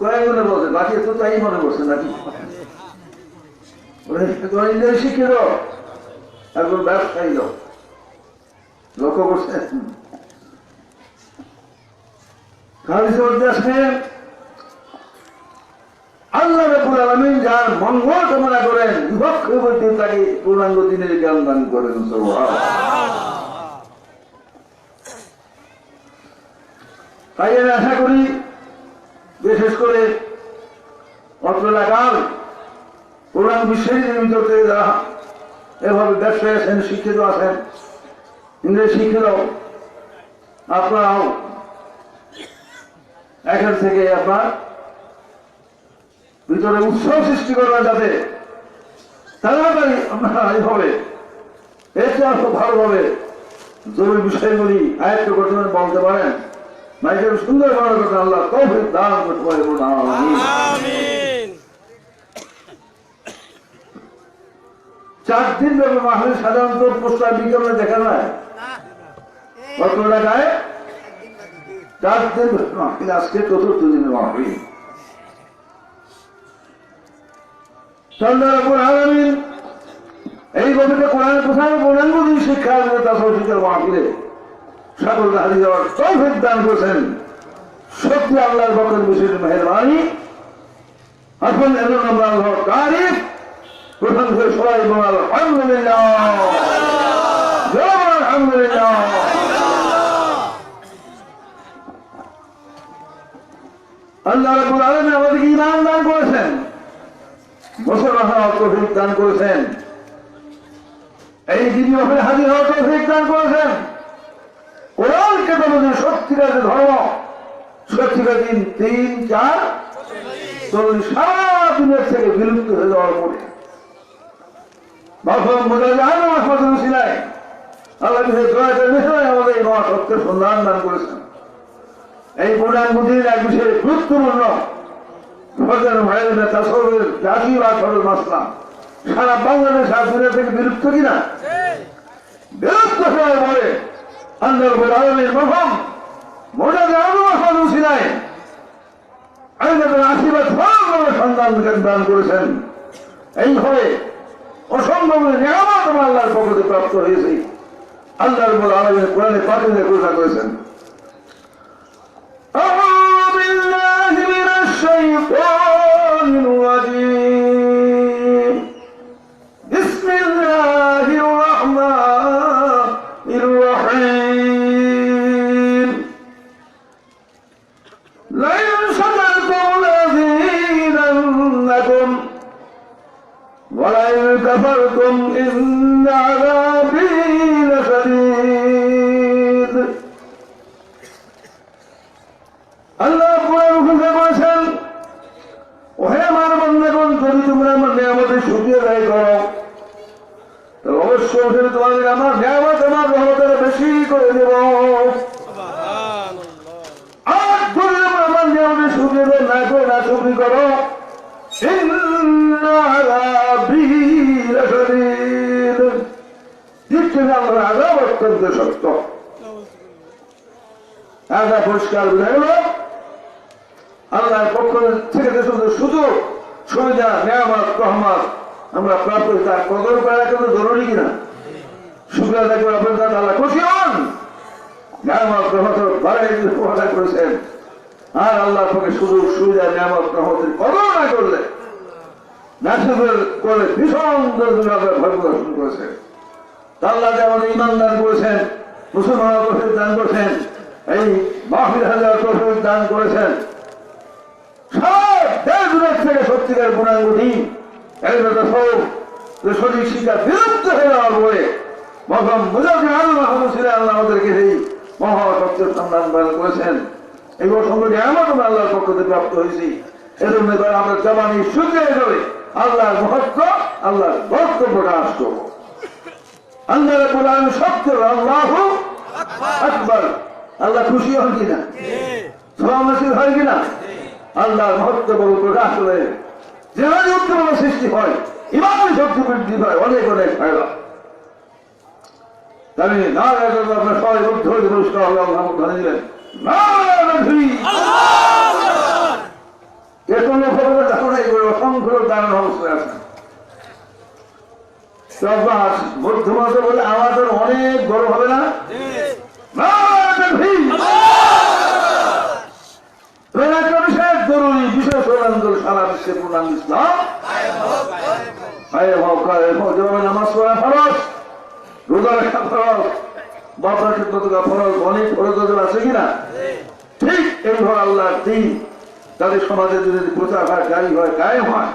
কয়েক মনে বলছে, বাকি তো তাই মনে করছে নাকি? শিক্ষিত এখন ব্যবসায়ী লোক, লক্ষ্য করছেন? আল্লাহ রাব্বুল আলামিন যার মঙ্গল কামনা করেন, বিভক্ত বলতে তাকে পূর্ণাঙ্গ দিনের জ্ঞান দান করেন। তাই আমি আশা করি বিশেষ করে অত্র এলাকার পুরান বিশ্বের ভিতরে যারা এভাবে ব্যবসায় আছেন, শিক্ষিত আছেন, ইংরেজি শিক্ষিত, আপনারাও এখান থেকে আপনার ভিতরে উৎসাহ সৃষ্টি করবেন, যাতে তাড়াতাড়ি আপনারা এইভাবে এর চেয়ে খুব ভালোভাবে জরুরি বিষয়গুলি আয়ত্ত করতে বলতে পারেন। মাইকের সুন্দর বড় কথা আল্লাহ তৌফিক দান করতে পারে। আমিন। 4 দিন ব্যাপী মাহফিল সাধারণত পোস্টার বিজ্ঞাপনে দেখা যায়, কত টাকায় 4 দিন মাহফিল, আজকে 4th দিনের মাহফিল। এই গভীরে কোরআনের প্রধান পূর্ণাঙ্গ শিক্ষা শিক্ষার মাহফিলে সকল হাজির হওয়ার তৌফিক দান করেছেন। সত্যি আল্লাহর বকর বিশেষ মেহেরবানি। এখন এমন আমরা আল্লাহর তারিফ প্রধান করে সবাই বল আলহামদুলিল্লাহ, আলহামদুলিল্লাহ। আল্লাহ রাব্বুল আলামিন আমাদেরকে ঈমান দান করেছেন, মুসলমান হওয়ার তৌফিক দান করেছেন, এই দিন হাজির হওয়ার তৌফিক দান করেছেন। কোরআনকে তোমাদের সত্যিকার ধর্ম, সত্যিকার দিন 3, 4, 40 সারা দুনিয়ার থেকে বিলুপ্ত হয়ে যাওয়ার পরে আমাদের এই মহাসত্যের সন্ধান দান করেছেন। এই কোরআন বুদ্ধির এক বিষয়ে গুরুত্বপূর্ণ জাতীয় বা সরল মাসলা সারা বাংলাদেশ আর দুনিয়া থেকে বিলুপ্ত কিনা? বিলুপ্ত হওয়ার পরে আল্লাহর আলমের মহম আশীর্বাদ সন্ধান দান করেছেন। এইভাবে অসম্ভব নিয়ামত আমার আল্লাহর পক্ষ থেকে প্রাপ্ত হয়েছে। আল্লাহর আলমের কোরআনে পাঠিয়ে ঘোষণা করেছেন। তোমাদের আমার নিয়ামত আমার রহমতের বেশি করে দেব। আর যদি আমার নিয়ামতের সুবিধা না করে না শুকরি করো, আমার আজাব অত্যন্ত শক্ত। আজা পরিষ্কার বোঝা গেল আল্লাহর পক্ষ থেকে শুধু সুবিধা নিয়ামত রহমত আমরা প্রাপ্ত তার কদর করা কিন্তু জরুরি কিনা? শুক্রিয়া থাকবে আপনার কাছে আল্লাহ খুশি হন, নিয়ামত রহমত বাড়াই কথা করেছেন। আর আল্লাহর পক্ষে শুধু সুবিধা নিয়ামত রহমতের কদর না করলে নাসিবের করে ভীষণ ভয় প্রদর্শন করেছেন। আল্লাহ আমাদের ইমান দান করেছেন, মুসলমান তৌফিক দান করেছেন, এই মাহফিল হাজার তৌফিক দান করেছেন। সব দেশ বিদেশ থেকে সত্যিকার গুণাঙ্গ দিন সঠিক শিক্ষা বিলুপ্ত হয়ে যাওয়ার পরে মহম মুজাহিদ মাহমুদ ছিলেন আল্লাহ আমাদেরকে এই মহাসত্যের সন্ধান দান করেছেন। এই অসংখ্য নিয়ামত আমরা আল্লাহর পক্ষ থেকে প্রাপ্ত হয়েছি। এজন্য আমরা জবানি শুকিয়ে যাবে আল্লাহর মহত্ব, আল্লাহর ভক্ত প্রকাশ করবো। আল্লাহ রাব্বুল আলামিন সত্য, আল্লাহু আকবার। আল্লাহ খুশি হন কিনা? সমাবেশ হয় কিনা? আল্লাহর মহত্ব বড় প্রকাশ করে যেভাবে উত্তম সৃষ্টি হয়, ইমানের শক্তি বৃদ্ধি হয়, অনেক অনেক ফায়দা। আমি না আপনার সবাই উদ্ধ পুরস্কার ধরে দিলেন। মধ্য মাসে বলে আমাদের অনেক গরম হবে না? জরুরি বিশেষ আন্দোলন সারা বিশ্বে পূর্ণাঙ্গ ইসলাম নামাজ পড়া ফরজ, রোজা রাখা ফরজ, বাবার ক্ষেত্রে ফরজ, অনেক ফরজ আছে কিনা? ঠিক এইভাবে আল্লাহ দিন তাদের সমাজে যদি প্রচার হয়, জারি হয়, কায়েম হয়,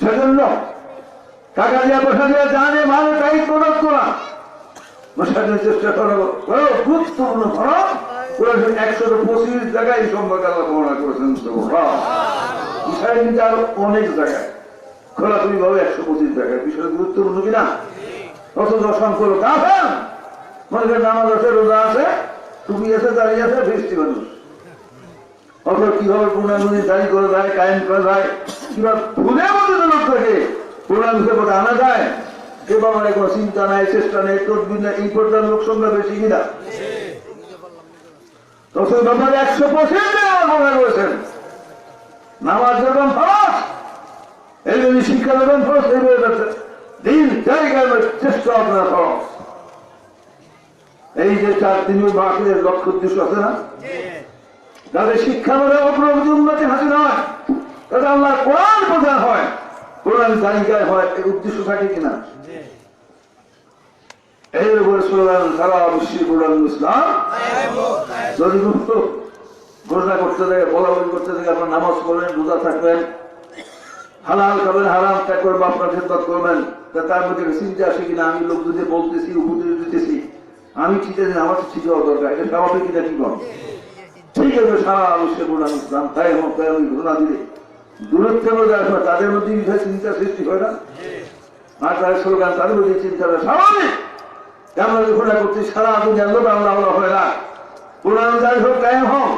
সেজন্য টাকা দিয়া পয়সা দিয়ে জানে মানে তাই প্রদান করা মশাদের চেষ্টা করো। গুরুত্বপূর্ণ ফরজ 125 জায়গায় এই সম্পর্কে আল্লাহ বর্ণনা করেছেন। বিষয় কিন্তু আরো অনেক জায়গায় খোলাখুলি ভাবে 125 জায়গায় বিষয় গুরুত্বপূর্ণ কিনা? অথচ অসংখ্য লোক আছেন মনে করেন নামাজ আছে, রোজা আছে, টুপি আছে, দাঁড়িয়ে আছে, ফেস্টি মানুষ। অথচ কিভাবে পূর্ণাঙ্গুলি জারি করে যায়, কায়েম করা যায়, কিভাবে ভুলের মধ্যে লোক থাকে পূর্ণাঙ্গের কথা আনা যায়, এ ব্যাপারে কোনো চিন্তা নাই, চেষ্টা নেই, তদবির নেই। এই পর্যায়ে লোক সংখ্যা বেশি কিনা? তখন ব্যাপারে 125 রয়েছেন। নামাজ যখন ফরজ, এই জন্য শিক্ষা যখন ফরজ, এইভাবে দিন জায়গায় চেষ্টা আপনার ফরজ। এই যে 4 দিনের বাকিদের লক্ষ্য উদ্দেশ্য আছে না, যাদের শিক্ষা বলে অগ্রগতি উন্নতি হাসিল হয়, তাদের আল্লাহ কোরআন প্রচার হয়, কোরআন জায়গায় হয়, এই উদ্দেশ্য থাকে কিনা? এর উপরে স্লোগান সারা বিশ্বের কোরআন ইসলাম যদি ঘোষণা করতে থাকে, বলা বলি করতে থাকে, আপনার নামাজ পড়বেন, রোজা থাকবেন, হালাল খাবেন, হারাম ত্যাগ করবেন, আপনার খেদমত করবেন, তার মধ্যে চিন্তা আসে কিনা আমি লোক যদি বলতেছি, উপদেশ দিতেছি, আমি ঠিক আছে, আমার তো ঠিক হওয়া দরকার, এটা স্বাভাবিক কিনা? ঠিক হবে, ঠিক আছে। সারা বিশ্বের কোরআন ইসলাম তাই আমি ঘোষণা দিলে দূরত্বের মধ্যে আসবে, তাদের মধ্যে বিষয় চিন্তা সৃষ্টি হয় না? আর তাদের স্লোগান তাদের মধ্যে চিন্তা হয় স্বাভাবিক। আমরা ঘোষণা করছি সারা দুনিয়ার লোক আল্লাহ হয় না, কোরআন জারি হোক, কায়েম হোক,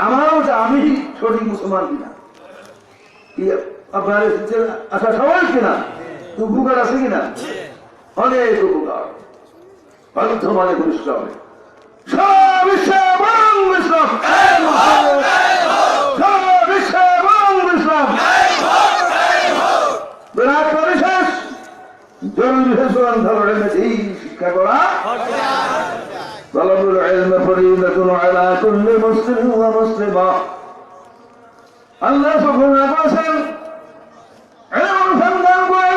আমারও আমি সঠিক মুসলমান কিনা, আপনার আশা স্বাভাবিক কিনা? উপকার আছে কিনা? অনেক উপকার, বর্ধমানে পরিষ্কার হবে। সারা বিশ্বে ইসলাম, সারা বিশ্বে ইসলাম, বিরাট পরিশেষ জরুরি বিশেষণ ধরনের এই শিক্ষা করা। طلب العلم فريضة على كل مسلم ومسلمة। আল্লাহ সুবহানাহু ওয়া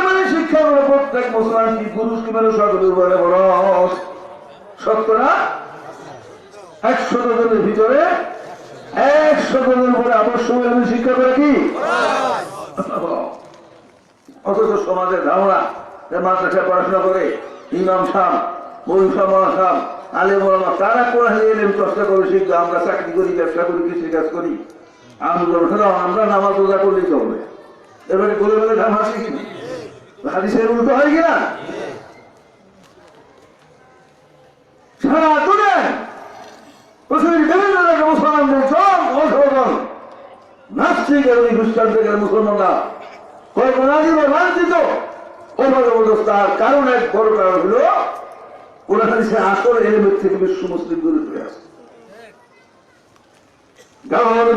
তাআলা শিক্ষা করে প্রত্যেক মুসলমান কি পুরুষ কি মানুষ সকলের উপরে ফরজ। শতকরা 100 জনের ভিতরে 100 জনের উপরে আবশ্যক শিক্ষা করে কি? অথচ সমাজের ধারণা যে মাদ্রাসায় পড়াশোনা করে ইমাম সাহেব, মৌলভী সাহেব, আলেম ওলামা তারা কোরআন এলেম চর্চা করে শিখবে, আমরা চাকরি করি, ব্যবসা করি, কৃষি কাজ করি, আমরা নামাজ রোজা করলেই চলবে। এবারে বলে বলে ধান হাসি কিনা? হাদিসের উল্টো হয় কিনা? সারা দুনিয়ায় পৃথিবীর বিভিন্ন জায়গায় মুসলমানদের সব অংশগ্রহণ নাস্তিক এবং খ্রিস্টান থেকে মুসলমানরা কল্পনাদীপ লাঞ্ছিত তার কারণ এক বড় কারণ হল কোরআন হাদিসের আসল এলিমেন্ট থেকে বিশ্ব মুসলিম দূরে চলে আসে।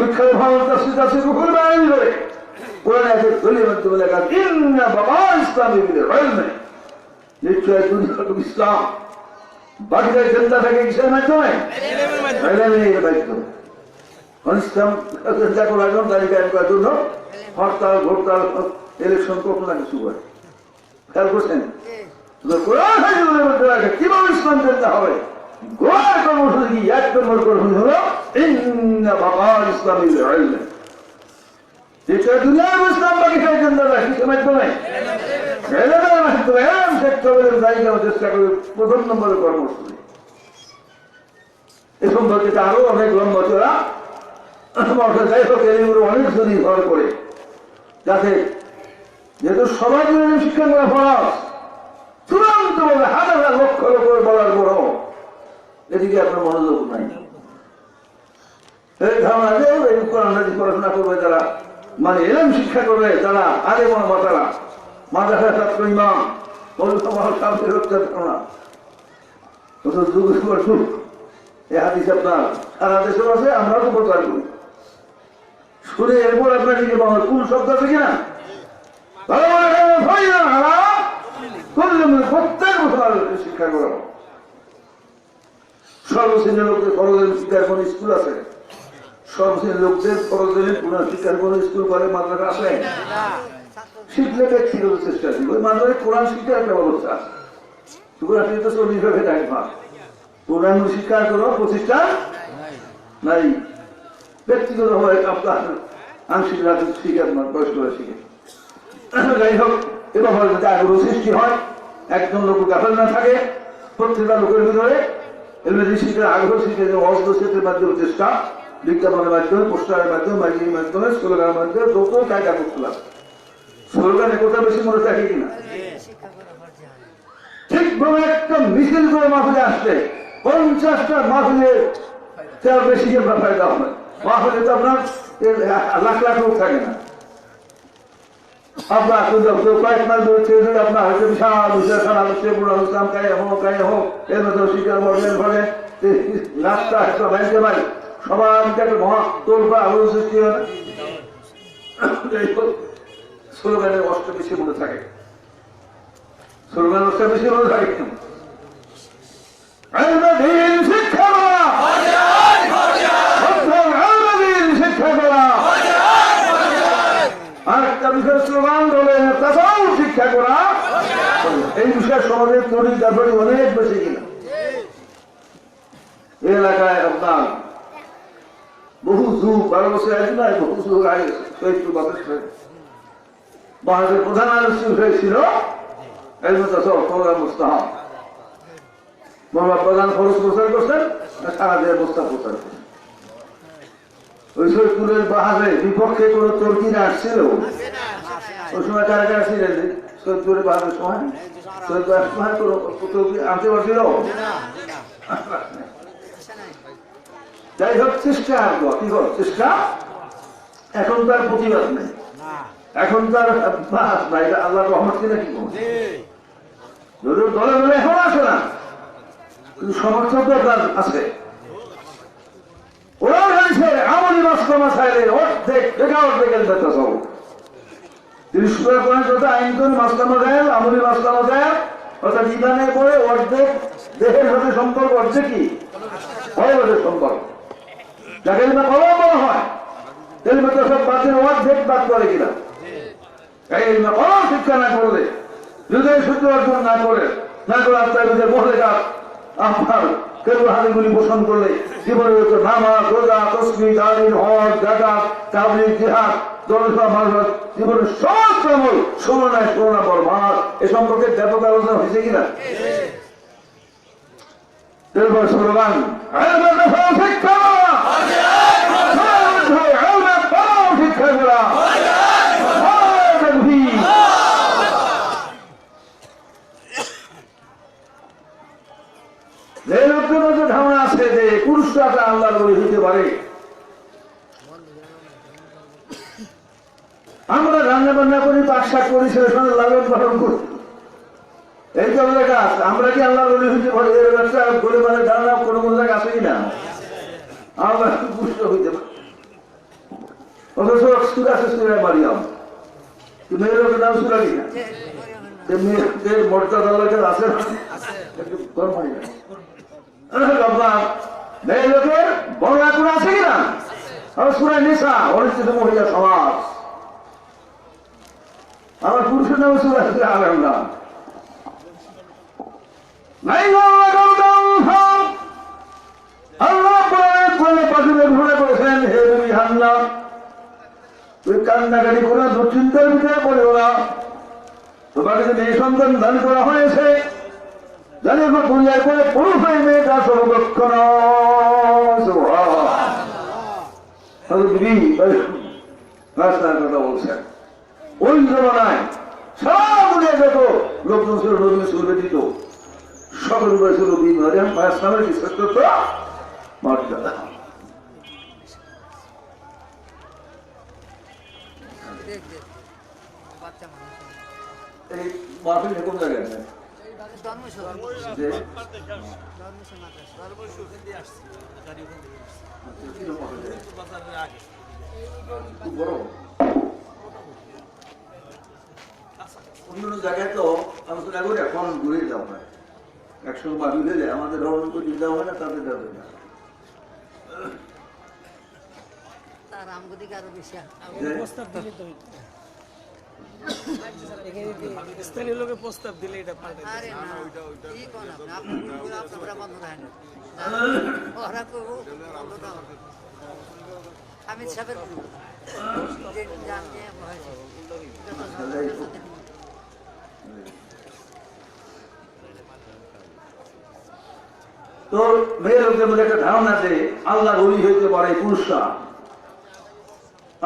বিখ্যাত ভারত নিশ্চয় ইসলাম বাকিদের চিন্তা থাকে কিসের মাধ্যমে? চিন্তা করার জন্য, তালিকা করার জন্য হরতাল, ঘোরতাল, ইলেকশন কখনো না কিছু করে। খেয়াল করছেন? কিভাবে ইসলাম চিন্তা হবে? গোয়ার কর্মসূচি কি? 1 নম্বর কর্মসূচি হল ইসলামী দুনিয়ার ইসলাম বাকি চিন্তা কিসের মাধ্যমে? চেষ্টা করি 1ম নম্বরের কর্মসূচি। এ সম্পর্কে আরো অনেক লম্বা চলা যাই হোক এগুলো অনেক জনি ঘর করে, যাতে যেহেতু সবাই শিক্ষা করা ফরজ, চূড়ান্ত বলে হাজার হাজার লক্ষ করে বলার পর এদিকে আপনার মনোযোগ নাই। এই ধারণা যে পড়াশোনা করবে যারা, মানে এলেম শিক্ষা করবে তারা, আগে মনে তারা মাদ্রাসার ছাত্র ইমাম আপনার সারা দেশেও আছে, আমরাও তো প্রচার করি। শুনে এরপর আপনার দিকে কোন শব্দ আছে কিনা? প্রত্যেক বছর শিক্ষা করাবো। সর্বশ্রেণীর লোকদের খরচের শিক্ষার কোন স্কুল আছে? সর্বশ্রেণীর লোকদের খরচের কোন শিক্ষার কোন স্কুল করে মাদ্রাসা আছে? শিখলে ব্যক্তিগত চেষ্টা ছিল ওই মাদ্রাসায় কোরআন শিক্ষার একটা ব্যবস্থা আছে। কোরআন শিক্ষা 40 ভাগে ভাগ, কোরআন শিক্ষার কোন প্রতিষ্ঠান নাই। ব্যক্তিগত হয় আপনার আংশিক রাজনীতি শিখে আপনার বয়স করে শিখে। যাই হোক, এবার হয় যাতে আগ্রহ সৃষ্টি হয়, একজন লোক গাফেল না থাকে, প্রত্যেকটা লোকের ভিতরে এলমেডি শিখে আগ্রহ শিখে অস্ত্রের মাধ্যমে চেষ্টা, বিজ্ঞাপনের মাধ্যমে, পোস্টারের মাধ্যমে, মাইকিংয়ের মাধ্যমে, স্লোগানের মাধ্যমে যত জায়গা করছিলাম। স্লোগানে কোথাও বেশি মনে থাকে কিনা? ঠিকভাবে একটা মিছিল করে মাহফিলে আসলে 50টা মাহফিলে বেশি ফায়দা হবে। মাহফিলে তো আপনার লাখ লাখ লোক থাকে না। আপনার কয়েক মাস ধরে আপনার হয়তো বিশাল বিশাল আলোচনা পুরো আলোচনা কায়ে হোক এর মধ্যে শিকার মর্মের ফলে রাস্তা একটা বাইকে ভাই সবার একটা মহা তোল বা আলো সৃষ্টি হয় না। স্লোগানের অষ্ট বেশি মনে থাকে, স্লোগান অষ্ট বেশি মনে থাকে। শিক্ষা করা, শিক্ষা করা, আরেকটা বিষয় স্লোগান বলে তাছাড়াও শিক্ষা করা। এই বিষয়ে সমাজের তৈরি তারপরে অনেক বেশি কিনা এলাকায় আপনার বহু যুগ 12 বছর আগে নয়, বহু যুগ আগে বাংলাদেশের প্রধান আলোচ্য বিষয় ছিল মুস্তাহাব। প্রধান খরচ প্রচার করছেন, সারা দেশের মোস্তাহ প্রচার করছেন। ওই সৈয়দপুরের বাহাজের বিপক্ষে কোন তর্কিরা আসছিল ওই সময়? কারা কারা ছিলেন সৈয়দপুরের বাহাজের সময়? সৈয়দপুরের সময় কোন আনতে পারছিল? যাই হোক, চেষ্টা কি হোক চেষ্টা। এখন তার প্রতিবাদ নেই, এখন তার আল্লাহ রহমত কিনা কি দলে দলে এখন আসে না, কিন্তু সমর্থক আছে। ওরা জানছে আমলি মাস্কমা চাইলে অর্ধেক অর্ধেকের বেতন সব আইন করে মাস্কমা দেয়, আমলি মাস্কমা দেয়, অর্থাৎ ইমানের পরে অর্ধেক দেহের সাথে সম্পর্ক, অর্ধেক কি অর্ধেক সম্পর্ক। যাকে কলম বলা হয় তেলমে তো সব বাদ অর্ধেক বাদ করে কিনা। এই কলম শিক্ষা না করলে, হৃদয় শুদ্ধ অর্জন না করে আত্মার ভিতরে মহলেকা আপনার কেউ হাদিগুলি পোষণ করলে জীবনের ভিতরে নামাজ, রোজা, তসবিহ, তালিম, হজ, যাকাত, তাবলীগ, জিহাদ, জলসা, মারফত, জীবনের সমস্ত আমল শোনা বরবাদ। এ সম্পর্কে ব্যাপক আলোচনা হয়েছে কিনা? এরপর স্লোগান শিক্ষা করা। ধারণা আছে যে পুরুষরা আল্লাহর বলি হইতে পারে। আমরা রান্না বান্না করি, পাক শাক করি, ছেলের সঙ্গে লালন পালন করি, এই তো আমাদের কাজ। আমরা কি আল্লাহর বলি হইতে পারি? এর ব্যবসা করে মানে ধারণা কোনো কোনো জায়গায় আছে কিনা? আমরা পুরুষ হইতে পারি, অথচ সুরা আছে সুরায় মারিয়াম, মেয়ের লোকের নাম সুরা কিনা? মেয়েদের মর্যাদা লোকের আছে মেয়ে লোকের বড় এখন আছে কিনা? সুরায় নেশা, অনিশ্চিত মহিলা সমাজ। আমার পুরুষের নামে সুরা আছে আলম নাম। আল্লাহ পাখিদের ঘুরে করেছেন, হে নবী হান্না তুই কান্নাকাটি করে দুশ্চিন্তার ভিতরে পড়ে ওরা তোমাকে যে মেয়ে সন্তান দান করা হয়েছে, জানি দুনিয়ার করে পুরুষ হয়ে মেয়েটা সর্বক্ষণ রাস্তার কথা বলছেন। ওই জমানায় সারা দুনিয়া যত লোকজন ছিল, নদী শুরু দিত, সকল উপরে ছিল দিন ইসলামের কি শ্রেষ্ঠত্ব মর্যাদা। এই মাহফিল কোন জায়গায় অন্য জায়গায় তো আলোচনা করে এখন ঘুরে যাওয়া হয়, একসঙ্গে বাঁধিয়ে যায়, আমাদের রহন করে দেওয়া হয় না, তাদের দেওয়া হয় না। স্থানীয় লোকে প্রস্তাব দিলে এটা পাল্টে আমি তোর মেয়ে লোকের মধ্যে একটা ধারণা যে আল্লাহ ওলি হইতে পারে পুরুষরা।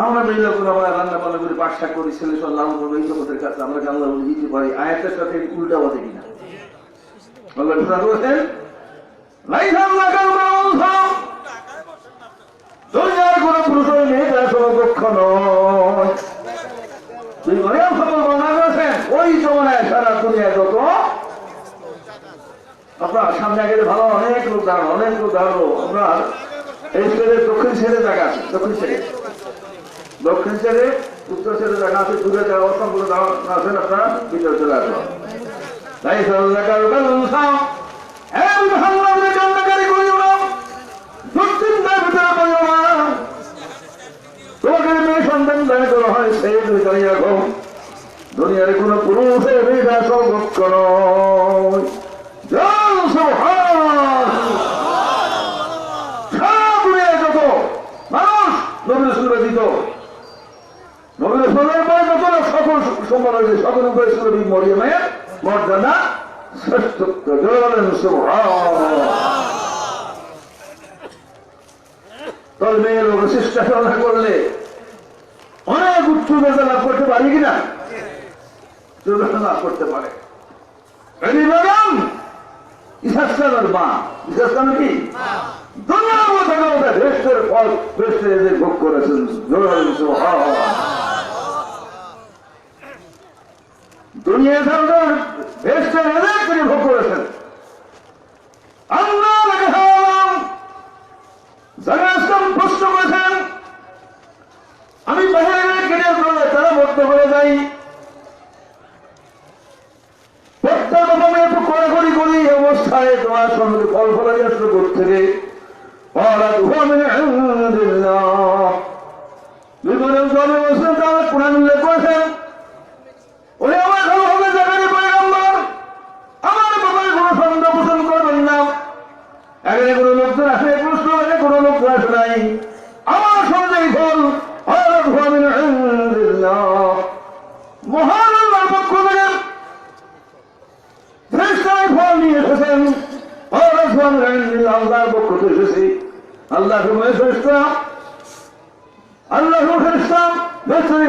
আমরা মেয়ে লোক আমরা রান্না বান্না করে পাঠশাক করি, ছেলে সব লাভ করবো এই জগতের কাছে আমরা কি আল্লাহ ওলি দিতে পারি? আয়াতের সাথে উল্টা বাদে কিনা আল্লাহ ঘোষণা করেছেন দুনিয়ার কোন পুরুষের মেয়েটা সমকক্ষ নয়। তুই মরিয়াম সকল বর্ণনা করেছেন ওই জমানায় সারা দুনিয়ায় যত আপনার সামনে গেলে ভালো অনেক লোক দাঁড়ানো, অনেক লোক দাঁড়ানো। আমরা এই ছেলে দক্ষিণ ছেড়ে জায়গা আছে, দক্ষিণ ছেড়ে উত্তর ছেড়ে জায়গা আছে, দূরে যাওয়া অসংখ্য আছেন, আপনারা ভিতরে চলে আসবেন। তাই তোমাকে মেয়ে সন্তান দায় করা হয় সেই জানিয়ে রাখো দুনিয়ার কোন পুরুষের মেয়েটা সর্বক্ষ নয়। যত মানুষ নবীর সুরে দিত, নবীর সুরের পরে যত সকল সম্মান হয়েছে সকল উপরে সুরবি মরিয়মের মর্যাদা শ্রেষ্ঠত্ব। তোর মেয়ের লোক চেষ্টা সাধনা করলে অনেক উচ্চ মেধা লাভ করতে পারি কিনা? লাভ করতে পারে। ইসাসের মা, ইসাসের কি দুনিয়ার মধ্যে ভেস্টের ফল ভেস্টের এদের ভোগ করেছেন। দুনিয়া ভেস্টের এদের তিনি ভোগ করেছেন। আল্লাহ প্রশ্ন করেছেন আমি বাইরে কেটে করে তারা বদ্ধ করে যাই কড়াকড়ি করি অবস্থায় তোমার সঙ্গে ফল ফলাই আসলো করতে কোরআন উল্লেখ করেছেন ওই আমার ভালো হবে জায়গায় পয়গম্বর আমার বাবার কোনো সন্দেহ পোষণ করবেন না। এখানে কোনো লোকজন আসে প্রশ্ন এখানে কোনো লোকজন আসে নাই। আমার সঙ্গেই ফল মহান আল্লাহর পক্ষ থেকে ফল নিয়ে এসেছেন। আল্লাহর পক্ষ থেকে এসেছি। আল্লাহ আল্লাহ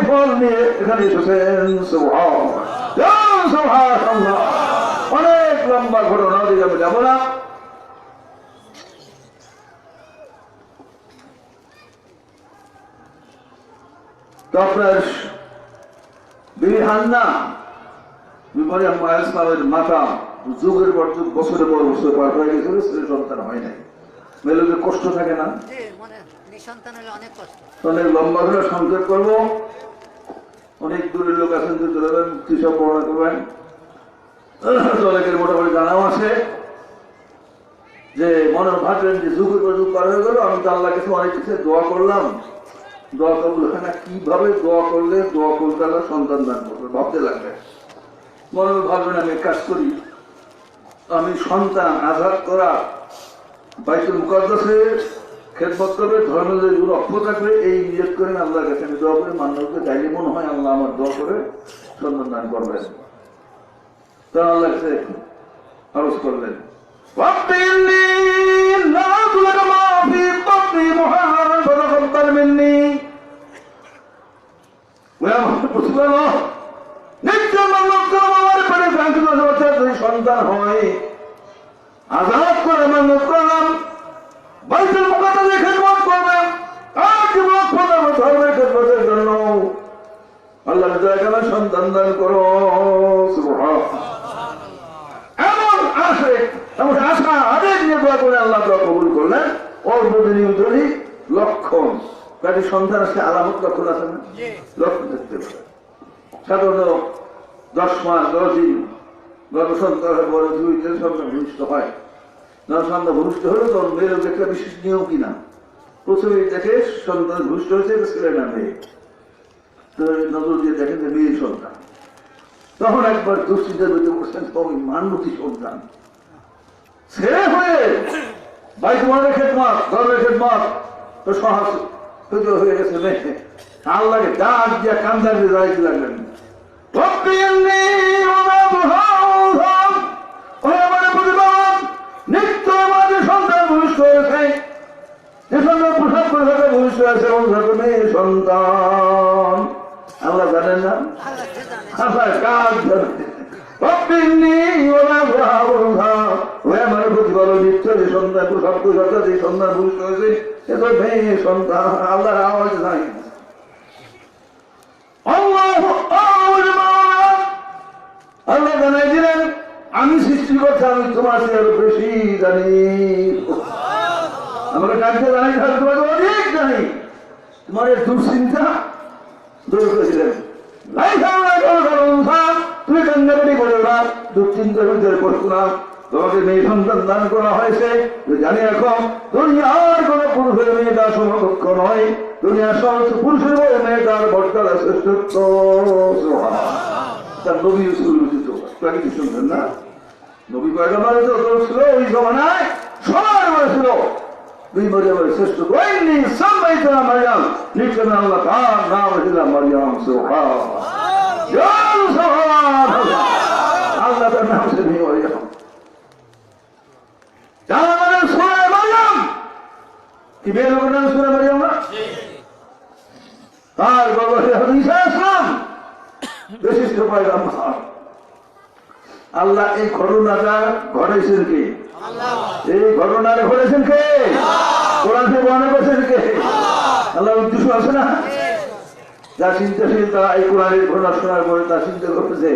ফল নিয়ে এখানে এসেছেন। অনেক লম্বা ঘটনা দিকে আমি যাবো না। তো আপনার বিবি হান্না মাতা যুগের পর যুগ বছরের পর বছর পার হয়ে গেছিল, ছেলে সন্তান হয় নাই। মেয়েদের কষ্ট থাকে না? অনেক লম্বা করে সংক্ষেপ করবো। অনেক দূরের লোক আছেন যে চলে যাবেন, মুক্তি সব বর্ণনা করবেন। অনেকের মোটামুটি জানাও আছে যে মনে ভাবলেন যে যুগের পর যুগ পার হয়ে গেল, আমি তো আল্লাহ কাছে অনেক কিছু দোয়া করলাম, দোয়া কবুল হয় না। কিভাবে দোয়া করলে দোয়া করতে আল্লাহ সন্তান দান করবে ভাবতে লাগবে। মনে ভাববেন আমি কাজ করি, আমি সন্তান আজাদ করা বাইতুল মুকাদ্দাসে খেদমত করবে, ধর্মের যেগুলো অক্ষ থাকবে এই নিয়ত করে আল্লাহর কাছে আমি দোয়া করে মানুষকে চাইলে মনে হয় আল্লাহ আমার দোয়া করে সন্তান দান করবেন। তো আল্লাহ কাছে আরজ করলেন সন্তান হয় আজাদ করে মান্য করলাম, বাইতুল মুকাদ্দাসে খেদমত করবেন, ধর্মের খেদমতের জন্য আল্লাহ জায়গায় সন্তান দান করো। এমন আসে এমন আশা আবেগ নিয়ে দোয়া করে আল্লাহ দোয়া কবুল করলেন। অল্প দিনের ভিতরেই লক্ষণ কাজে সন্তান আসে, আলামত লক্ষণ আছে না? লক্ষণ দেখতে পারে। সাধারণত 10 মাস 10 দিন গর্ভসন্তান বড় 2 সন্তান ভূমিষ্ঠ হয়। না সন্তান ভূমিষ্ঠ হলে তখন মেয়ের একটা বিশেষ নিয়ম কিনা, প্রথমে দেখে সন্তান ভূমিষ্ঠ হয়েছে এটা ছেলে না মেয়ে, তো নজর দিয়ে দেখেন যে মেয়ে সন্তান। তখন একবার দুশ্চিন্তার মধ্যে বলছেন তবে মানবতী সন্তান ছেলে হয়ে বাইতুমানের খেদমত, গর্বের খেদমত তো সহজ হয়ে গেছে মেয়ে। আল্লাহকে ডাক দিয়ে কান্দার দিয়ে দাঁড়িয়ে লাগলেন, নিত্য আমাদের সন্তান ভূমিষ্ঠ হয়েছে, যে সন্তান পোশাক করে থাকে ভূমিষ্ঠ হয়েছে মেয়ে সন্তান। আল্লাহ জানেন না, আল্লাহ কাজ জানেন। আমার প্রতি বলো নিত্য যে সন্তান পোশাক করে থাকে, যে সন্তান ভূমিষ্ঠ হয়েছে এ তো মেয়ে সন্তান। আল্লাহর আওয়াজ নাই। আল্লাহ জানাই দিলেন আমি সৃষ্টিকর্তা, আমি তোমার চেয়ে বেশি জানি। আমাকে ডাকতে জানি, তোমাকে অধিক জানি। তোমার এই দুশ্চিন্তা দূর করেছিলেন। তুমি কান্নাকাটি করো না, দুশ্চিন্তার ভিতরে পড়ো না। তোমাকে মেয়ে সন্তান দান করা হয়েছে, জানি এখন দুনিয়ার কোন পুরুষের মেয়েটা সমকক্ষ নয়। দুনিয়ার সমস্ত পুরুষের বলে মেয়েটার বর্তার শ্রেষ্ঠত্ব। তার নবী শুনবেন না, নবী পয়গম্বর ছিল ওই জমানায় সবার বলেছিল দুই মরিয়মের শ্রেষ্ঠ মারিয়াম, নিশ্চয় আল্লাহ তার নাম ছিল মারিয়াম। আল্লাহ তার নাম ছিল মারিয়াম। কি বের লোকের নাম শুনে মারিয়াম না? তার গর্ভে ঈসা আসলাম বিশিষ্ট পয়গম্বর। আল্লাহ এই ঘটনাটা ঘটাইছেন কে? এই ঘটনাটা ঘটেছেন কে? কোরআন থেকে বর্ণনা করছেন কে? আল্লাহ উদ্দেশ্য আছে না? যা চিন্তাশীল তারা এই কোরআনের ঘটনা শোনার পরে তা চিন্তা করতেছে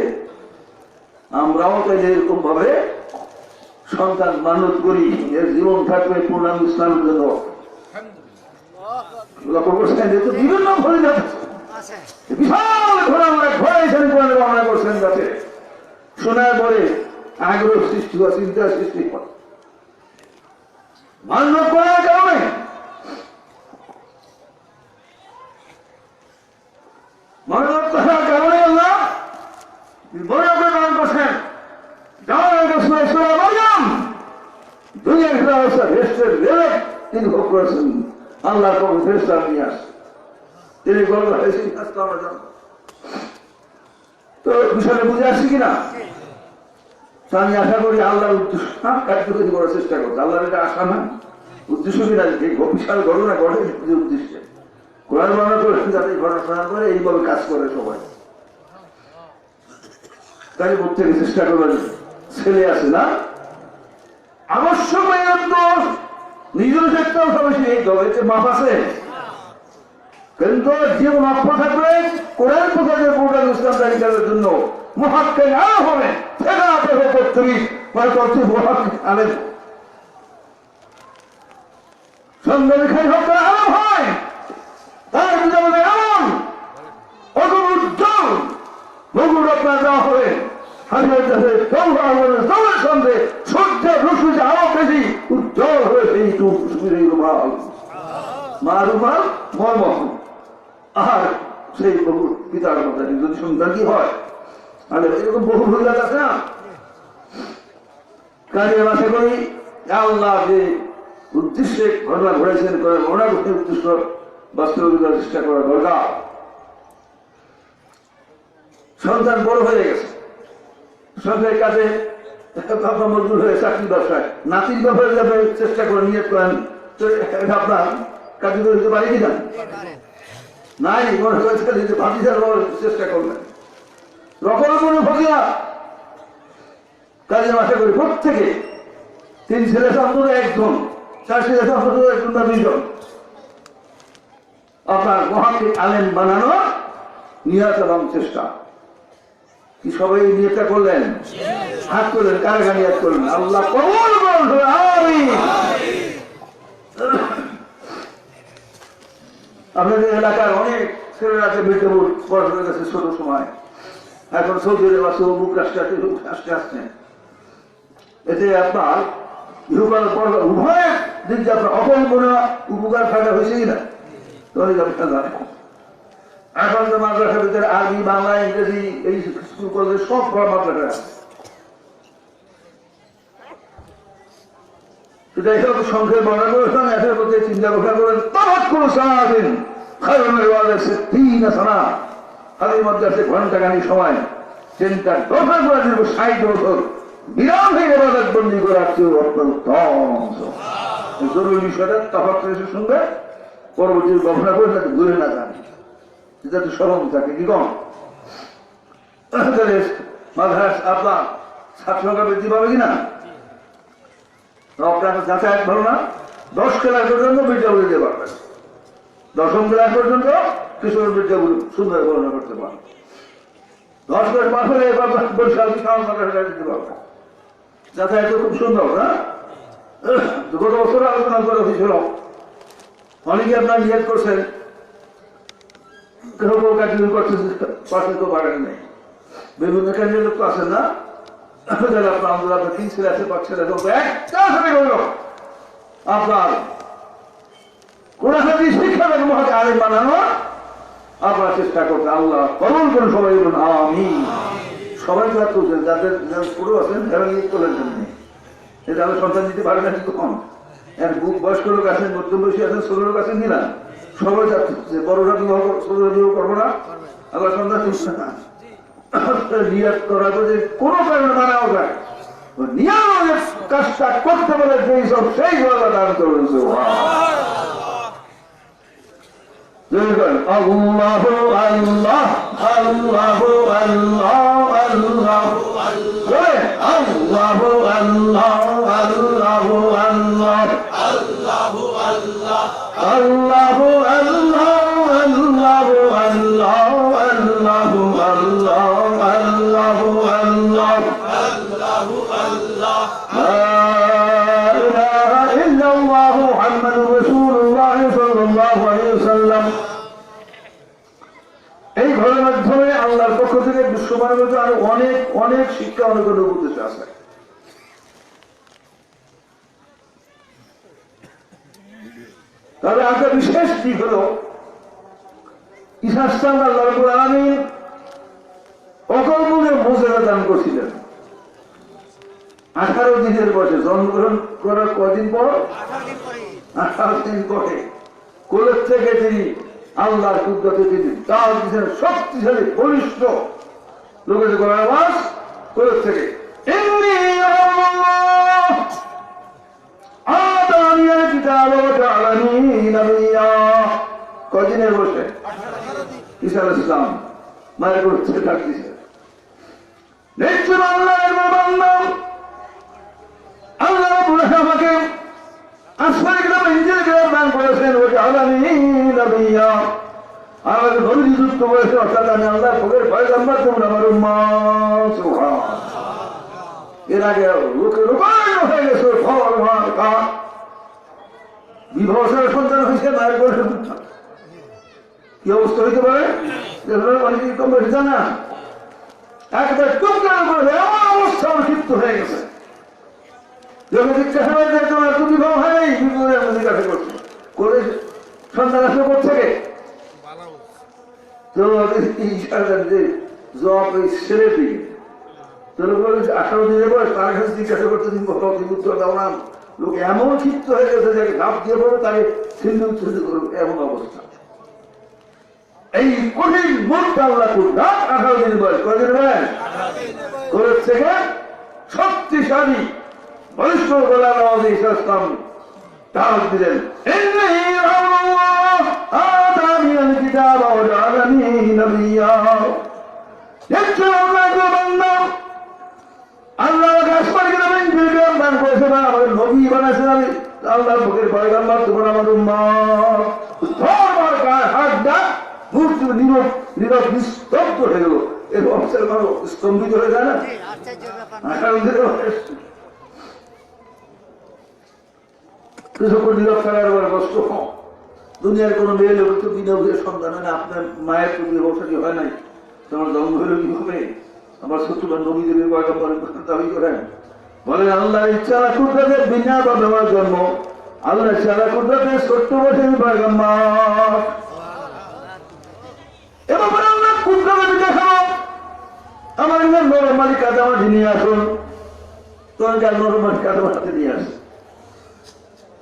আমরাও তাই এরকম ভাবে সন্তান মানত করি, এর জীবন থাকবে পূর্ণাঙ্গ ইসলামের জন্য। লক্ষ্য করছেন যে তো বিভিন্ন ঘরে যাচ্ছে, বিশাল ঘোরা ঘোরাইছেন কোরআনে বর্ণনা করছেন, যাতে শোনার পরে আগ্রহ সৃষ্টি হয়, চিন্তা সৃষ্টি হয়। মান্য করার কারণে মানব করার কারণে আল্লাহ বড় করে দান করছেন। দুনিয়ার অবস্থা ভেস্টের রেলে তিনি ভোগ করেছেন। আল্লাহর কখন ফেরেশতা নিয়ে আসে, তিনি গর্ব হয়েছেন আমরা জানবো। তো বিষয়টা বুঝে আসছি কিনা? আমি আশা করি আল্লাহর উদ্দেশ্য কার্যকরী করার চেষ্টা করছে। আল্লাহর এটা আশা না, উদ্দেশ্য কিনা বিশাল ঘটনা ঘটে যে উদ্দেশ্যে কোরআন বর্ণনা করেছেন, যাতে এই ঘটনা শোনার করে এইভাবে কাজ করে সবাই। তাই প্রত্যেকে চেষ্টা করবেন। ছেলে আছে না, আবশ্যক নিজের চেষ্টাও সবাই এই দলে মাপ আছে, কিন্তু যে মাপ থাকবে কোরআন প্রচারের প্রোগ্রাম ইসলাম তালিকার জন্য মহাক্কে না হবে সেটা আপনার করতেই আলেন সন্ধানী খাই হত্যা আরম হয়। তার বিজয় এমন অগুণ উজ্জ্বল বগুর আপনার দেওয়া হবে সূর্যের রশ্মিতে আরো বেশি উজ্জ্বল হয়েছে এই রুমাল, মা রুমাল মর্ম। আর সেই বহু পিতার কথা যদি সন্তান কি হয়, তাহলে এরকম বহু ভুল আছে না। কাজে আশা করি আল্লাহ যে উদ্দেশ্যে ঘটনা ঘটেছেন ঘটনা করতে উদ্দেশ্য বাস্তবিকতার চেষ্টা করা দরকার। সন্তান বড় হয়ে গেছে, সরকারের কাছে মজবুর হয়ে চাকরি ব্যবসায় নাতির ব্যাপারে যাবে চেষ্টা করে নিয়ে করেন, আপনার কার্যকর দিতে পারি কিনা? নাই, মনে হয়েছে ভাতিজার চেষ্টা করবেন রকম কোনো ফকিরা। কাজে আশা করি প্রত্যেকে 3 ছেলে অন্তত 1 জন, 4 ছেলে অন্তত 1 জন বা 2 জন আপনার মহাকে আলেম বানানো নিয়ত এবং চেষ্টা। কি সবাই নিয়তটা করলেন? হাত করলেন, কারা নিয়ত করলেন? আল্লাহ কবুল করুন, আমিন। আপনাদের এলাকার অনেক ছেলেরা আছে মৃত্যুর পর হয়ে গেছে ছোট সময়, এখন সৌদি আরব আছে, অমুক রাষ্ট্রে আসতে আসছে। এতে আপনার ইহকাল পরকাল উভয় দিক দিয়ে আপনার অকল্পনা উপকার ফায়দা হয়েছে কিনা তবে আপনি জানেন। এখন তো মাদ্রাসার ভিতরে আরবি, বাংলা, ইংরেজি এই স্কুল কলেজে সব মাদ্রাসা আছে। যাই হোক, সংখ্যায় বর্ণনা করেছেন, একের প্রতি চিন্তা ভাবনা করেন। তবাক কোন সারাদিন হাতের মধ্যে আছে ঘন্টাখানি সময়, চিন্তা দফা করে দিব 60 বছর বিরাম হয়ে ইবাদত বন্দী করার চেয়ে অত্যন্ত জরুরি বিষয়টা তফাৎ করে শুনবে, পরবর্তী গবেষণা করে যাতে ঘুরে না যান, যাতে স্মরণ থাকে। কি কম মাদ্রাস আপনার ছাত্র সংখ্যা বৃদ্ধি পাবে কিনা? আপনার যাতায়াত ভালো না, 10 ক্লাস পর্যন্ত বিদ্যাবলী দিতে পারবেন, 10ম ক্লাস পর্যন্ত কিশোর বিদ্যাবলী সুন্দর গণনা করতে পারবেন। 10 ক্লাস পাস হলে এবার বরিশাল বিশাল মাদ্রাসা দিতে পারবেন। যাতায়াত খুব সুন্দর না? গত বছর আলোচনা করা হয়েছিল, অনেকে আপনার নিয়োগ করছেন, কেউ কেউ কাটিং করছে, পাশে তো পারেন নাই। বিভিন্ন ক্যান্ডিডেট তো আছেন না, আপনার 3 ছেলে আছে, 5 ছেলে আপনার কোরআন হাদিস শিক্ষা মহাকে আলেম বানানো আপনার চেষ্টা করতে। আল্লাহ কবুল করুন সবাই, বলুন আমিন। সবাই তো আর তুলছেন, যাদের পুরো আছেন এরা নিয়ে তোলেন জন্য, এটা আমি সন্তান দিতে পারি না কিন্তু কম। এর বয়স্ক লোক আছেন, মধ্যম বয়সী আছেন, ছোট লোক আছেন কিনা, সবাই যাচ্ছে। বড়রা বিবাহ, ছোটরা বিবাহ করবো না, আল্লাহ সন্তান তুলছে না। নিয়াত করা যে কোনো কারণে মানাও যায়, নিয়ামের কাজটা করতে পারে যেই সব, সেই আল্লাহ দান করেছে। আল্লাহ আল্লাহ আল্লাহ আল্লাহ আল্লাহ আল্লাহ আল্লাহ আল্লাহ আল্লাহ আল্লাহ আল্লাহ এই ঘরের মাধ্যমে আল্লাহর পক্ষ থেকে বিশ্বমানের মধ্যে আরো অনেক অনেক শিক্ষা, অনেক উদ্দেশ্য আছে। তবে একটা বিশেষ দিক হল ঈসা আল্লাহ রাব্বুল আলামিন অকল্পনীয় মুজিজা দান করছিলেন। 18 দিনের বয়সে জন্মগ্রহণ করার কদিন পর, 18 দিন পরে কোলের থেকে তিনি আল্লাহর কুদরতে তিনি দাওয়াত দিয়েছেন। শক্তিশালী বলিষ্ঠ লোকের গলার আওয়াজ কোলের থেকে, কদিনের বসে ঈসা আলাইহিস সালাম মায়ের কোল থেকে ডাক দিয়েছেন, নিশ্চয় আল্লাহর বান্দা, আল্লাহ রাব্বুল আলামিন আমাকে আসমানে কিতাব ইনজিল কিতাব দান করেছেন, ও জাআলানি নবিয়্যা, আমাকে নবী নিযুক্ত করেছেন, অর্থাৎ আমি আল্লাহর পক্ষের পয়গম্বর, তোমরা আমার উম্মত। সুবহানাল্লাহ। এর আগে লোকে রূপায়ণ হয়ে গেছে, ফল কাঠ বিবাহ সন্তান হয়েছে, মায়ের কোলে কি অবস্থা হইতে পারে অনেকে কম বেশি জানা, একবার টুকরা করে এমন অবস্থা ক্ষিপ্ত হয়ে গেছে। যখন জিজ্ঞাসা হয় যে তোমার তো বিবাহ হয়, বিবাহের মধ্যে কাছে করছে, করে সন্তান আসলে করছে কে? তো জব এই ছেলে দিকে তোর 18 দিনের বয়স, তার কাছে জিজ্ঞাসা করতে তুমি উত্তর দাও না। লোক এমন ক্ষিপ্ত হয়ে গেছে যে ঘাপ দিয়ে পড়বে, তাকে ছিন্ন উচ্ছেদ করবে, এমন অবস্থা। এই কঠিন মুহূর্তে আল্লাহ করবে 18 দিন বয়স, কয়দিন বয়স কোলের থেকে শক্তিশালী বলিষ্ঠ গলার আওয়াজে ঈসা ইসলাম দাওয়াত দিলেন, আতানিয়াল কিতাব ওয়া জাআলানি নবিয়্যা। নিশ্চয় আল্লাহর বান্দা, আল্লাহ আসমানে কিতাব ইনজিল কিতাব দান করেছেন, আমাদের নবী বানাইছেন, আমি আল্লাহর পক্ষের পয়গম্বর, তোমরা আমার উম্মত। তোমার গায়ে হাত দাও, মূর্তি নীরব নিস্তব্ধ হয়ে গেল। এর অবস্থার মানুষ স্তম্ভিত হয়ে যায় না? কিছুক্ষণ নীরব থাকার পরে কষ্ট। দুনিয়ার কোনো মেয়ে লোক তো বিনা সন্তান হয় না, আপনার মায়ের তো বিবাহ হয় নাই, তোমার জন্ম হইল কিভাবে? আমার শ্বশুর নবীদের দাবি করেন, বলেন আল্লাহর ইচ্ছা কুদরতের বিনা ভাবে আমার জন্ম, আল্লাহর ইচ্ছা কুদরতের ছোট্ট বছর পয়গম্বর। এবার বলে আল্লাহ কুদরত দেখাবো, আমার নরম মালিক কাদামাটি নিয়ে আসুন। তোমাকে আর নরম মালিক কাদামাটি নিয়ে আসে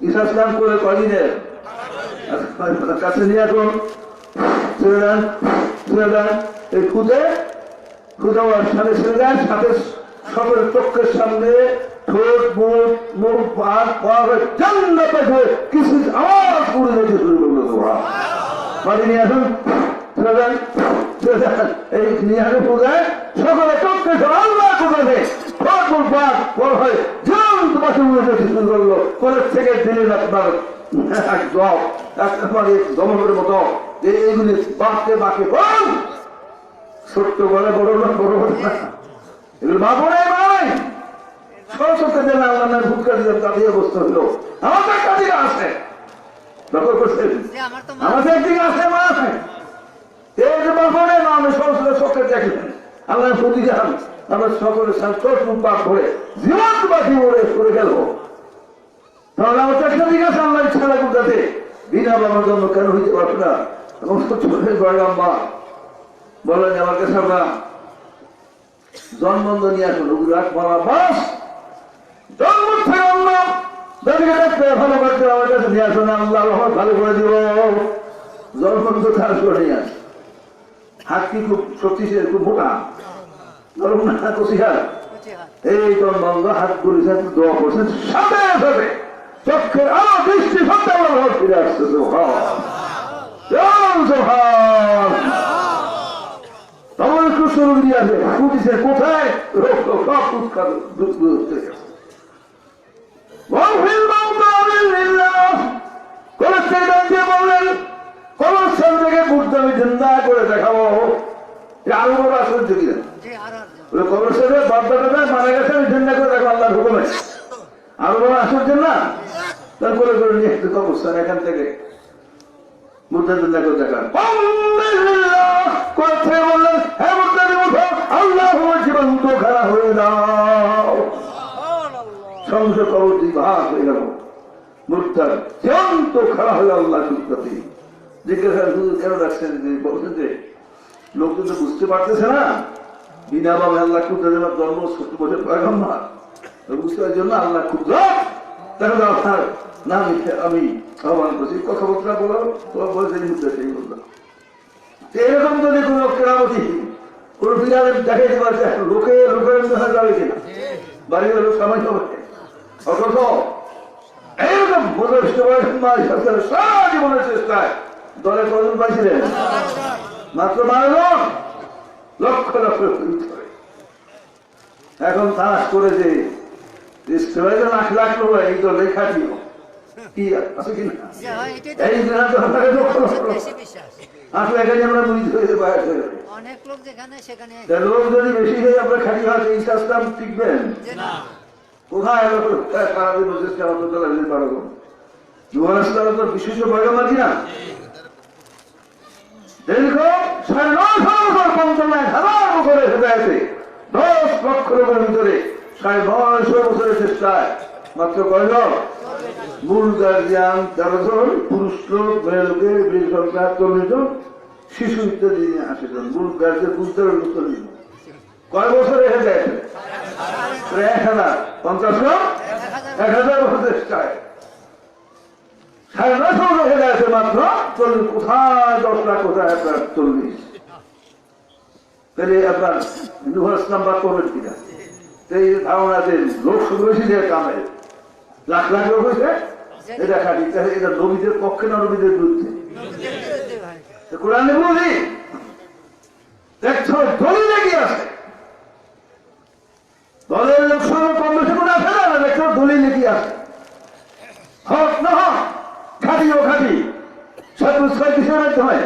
ঈশা স্নান করে কয়দিনের কাছে নিয়ে আসুন, ছেড়ে দেন, ছেড়ে দেন। এই খুদে খুদাওয়ার সাথে ছেড়ে দেন, সাথে সকল চোখের সামনে ঠোঁট মুখ মুখ পাক জান্নাতে কিছু আওয়াজ করে যেতে শুরু করলো। মাটি নিয়ে আসুন, ছেড়ে দেন, ছেড়ে দেন। এই নিয়ে আসুন খুদায় সকলে চোখের আল্লাহ খুদাতে ঠোঁট মুখ পাক বড় হয় জান্ত পাশে উঠে শুরু করলো। পরের থেকে দিলেন আপনার দমনের মতো যে এইগুলি বাঁকতে বাঁকে বল ছোট্ট বলে বড় না, বড় বলে না, এগুলো বাপরে নয়। সরস্বতী দেন আল্লাহ না ভুটকা দিলাম, কাঁদিয়ে অবস্থা হলো। আমাদের কাছে আছে, দখল করছেন আমাদের একদিকে আছে, মা আছে। এই যে বাপরে না, আমি সরস্বতী চোখে দেখলেন আল্লাহ প্রতিদান আমরা সকলের সাথে চোখ মুখ পাক করে জীবন বাকি করে গেল। তাহলে আমার একটা দিক আছে, আল্লাহ ছাড়া কোথাতে বিনা বাবার জন্য কেন হইতে পারবে না? এবং ছোট্ট মা বলেন আমার কাছে আমরা জন্মন্ধ নিয়ে আসুন, রঘুরাট মারা বাস জন্ম থেকে আল্লাহ দাদিকে দেখতে ভালো করতে আমার কাছে নিয়ে আসুন, আল্লাহ রহমত ভালো করে দিব। জন্মন্ধ তার করে নিয়ে আসে, হাত কি খুব শক্তিশালী, খুব মোটা, নরম না কচিহার। এই জন্মন্ধ হাত গুলিছে, দোয়া করছেন, সাথে সাথে চক্ষের আলো দৃষ্টি সত্য আমার ফিরে আসছে। কোথায় বললেন কবরস্থান থেকে বুদ্ধ আমি জিন্দা করে দেখাবো। আরো বড় আশ্চর্য কিনা, কবরস্থানে বাচ্চাটা মারা গেছে, আমি জিন্দা করে দেখো আল্লাহর হুকুমে। আরো বড় আশ্চর্য না? তারপরে করে নিয়ে আসতে কবরস্থান এখান থেকে বুদ্ধ জিন্দা করে দেখান। কোথায় বললেন হ্যাঁ বুদ্ধ আল্লাহ জীবন্ত খারাপ হয়ে দাও, সংস কবর ভাগ হয়ে গেল। মুর্তার জীবন্ত খারাপ হয়ে আল্লাহ সুন্দরী জিজ্ঞাসা শুধু কেন রাখছেন? বলছেন যে লোকজন তো বুঝতে পারতেছে না বিনা ভাবে আল্লাহ ক্ষুদ্র জন্ম 70 বছর পয়গম্বর, বুঝতে পারার জন্য আল্লাহ ক্ষুদ্র দেখা যাও আপনার নাম আমি আহ্বান করছি, কথাবার্তা বলো, তোমার বলছে মুদ্রা সেই বললাম। এরকম যদি কোন কেরামতি কোন বিড়ালে দেখাইতে পারছে, লোকের যাবে কিনা? বাড়ির লোক সামাই হবে। অথচ এইরকম সারা জীবনের চেষ্টায় দলে কজন পাইছিলেন? মাত্র 12 জন, লক্ষ লক্ষ। এখন তাস করে যে লাখ লাখ লোক এই দলে খাটিও কি আছে কিনা? এই আসলে এখানে আমরা বুঝতে হয়েছে বাইরে অনেক লোক যেখানে সেখানে লোক যদি বেশি হয়ে আমরা খালি হয় এই শাস্তাম টিকবেন কোথায়? সারাদিন চেষ্টা অন্তত লাগতে পারবো। বিশেষ পয়গম্বর কিনা এরকম 9,900 বছরে হেদায়েতে 10 লক্ষ লোকের ভিতরে 950 বছরের চেষ্টায় মাত্র কয়জন? মূল গার্জিয়ান 13 জন, পুরুষ লোক, মেয়ে লোকের 20 সংখ্যা 40 জন, শিশু ইত্যাদি 80 জন। মূল গার্জিয়ান 40 জন। কয় বছরে হেদায়েতে? 1000 বছর চেষ্টায় 950 হেদায়েতে মাত্র 40। কোথায় 10 লাখ, কোথায় আপনার 40? তাহলে আপনার ইউনিভার্স নাম্বার করবেন কিনা? এই ধারণাতে লোক শুরু হয়েছে যে কামে লাখ লাখ লোক হয়েছে, এটা খাটি। তাহলে এটা নবীদের পক্ষে না নবীদের বিরুদ্ধে? কোরআনে বলি দেখছো দলিলে কি আছে? দলের লোক সঙ্গে কম বেশি করে আসে না, দেখছো দলিলে কি আছে? হক না হক, খাটি ও খাটি, সব কিসের মাধ্যমে?